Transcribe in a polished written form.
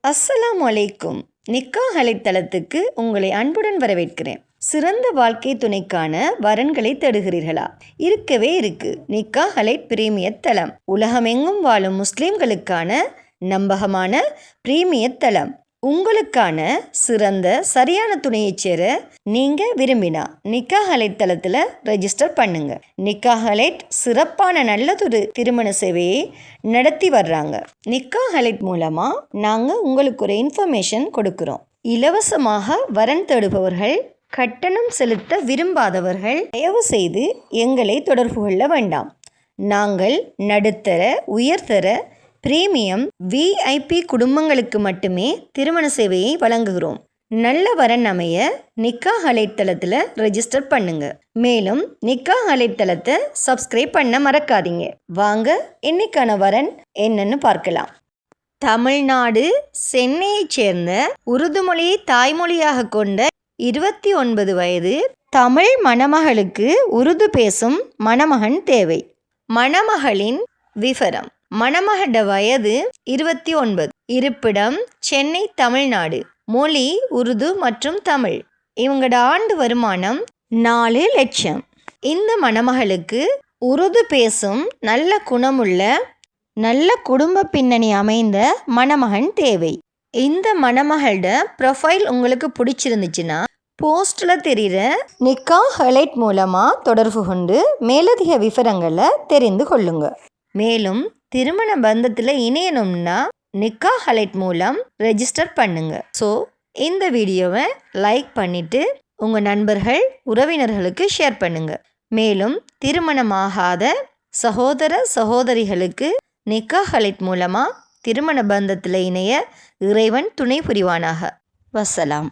அஸ்ஸலாமு அலைக்கும். நிக்காஹ் அலைத்தளத்துக்கு உங்களை அன்புடன் வரவேற்கிறேன். சிறந்த வாழ்க்கை துணைக்கான வரன்களை தேடுகிறீர்களா? இருக்கவே இருக்கு நிக்காஹ் அலைட் பிரீமியர் தளம். உலகமெங்கும் வாழும் முஸ்லிம்களுக்கான நம்பகமான பிரீமியர் தளம். உங்களுக்கான சிறந்த சரியான துணையை சேர நீங்க விரும்பினா நிக்காஹ் அலைட் தளத்தில் ரெஜிஸ்டர் பண்ணுங்க. நிக்காஹ் அலைட் சிறப்பான நல்லதொரு திருமண சேவையை நடத்தி வர்றாங்க. நிக்காஹ் அலைட் மூலமா நாங்க உங்களுக்கு ஒரு இன்ஃபர்மேஷன் கொடுக்கிறோம். இலவசமாக வரன் தேடுபவர்கள், கட்டணம் செலுத்த விரும்பாதவர்கள் தயவு செய்து எங்களை தொடர்பு கொள்ள வேண்டாம். நாங்கள் நடுத்தர, உயர்தர, பிரீமியம், VIP குடும்பங்களுக்கு மட்டுமே திருமண சேவையை வழங்குகிறோம். நல்ல வரன் அமைய நிக்காஹ் அலைட் தளத்தில் ரெஜிஸ்டர் பண்ணுங்க. மேலும் நிக்காஹ் அலைட் தளத்தை சப்ஸ்கிரைப் பண்ண மறக்காதீங்க. வாங்க இன்னைக்கான வரன் என்னன்னு பார்க்கலாம். தமிழ்நாடு சென்னையைச் சேர்ந்த உருது மொழியை தாய்மொழியாக கொண்ட 29 வயது தமிழ் மணமகளுக்கு உருது பேசும் மணமகன் தேவை. மணமகளின் விவரம்: மணமகளோட வயது 29, இருப்பிடம் சென்னை, தமிழ்நாடு, மொழி உருது மற்றும் தமிழ். இவங்களோட ஆண்டு வருமானம் 4 லட்சம். இந்த மணமகளுக்கு உருது பேசும் நல்ல குணமுள்ள, நல்ல குடும்ப பின்னணி அமைந்த மணமகன் தேவை. இந்த மணமகளோட ப்ரொஃபைல் உங்களுக்கு பிடிச்சிருந்துச்சுன்னா போஸ்டில் தெரிகிற நிக்காஹ் அலைட் மூலமாக தொடர்பு கொண்டு மேலதிக விவரங்களை தெரிந்து கொள்ளுங்க. மேலும் திருமண பந்தத்தில் இணையணும்னா நிக்காஹ் அலைட் மூலம் ரெஜிஸ்டர் பண்ணுங்க. ஸோ இந்த வீடியோவை லைக் பண்ணிவிட்டு உங்கள் நண்பர்கள், உறவினர்களுக்கு ஷேர் பண்ணுங்க. மேலும் திருமணமாகாத சகோதர சகோதரிகளுக்கு நிக்காஹ் அலைட் மூலமாக திருமண பந்தத்தில் இணைய இறைவன் துணை புரிவானாக. வசலாம்.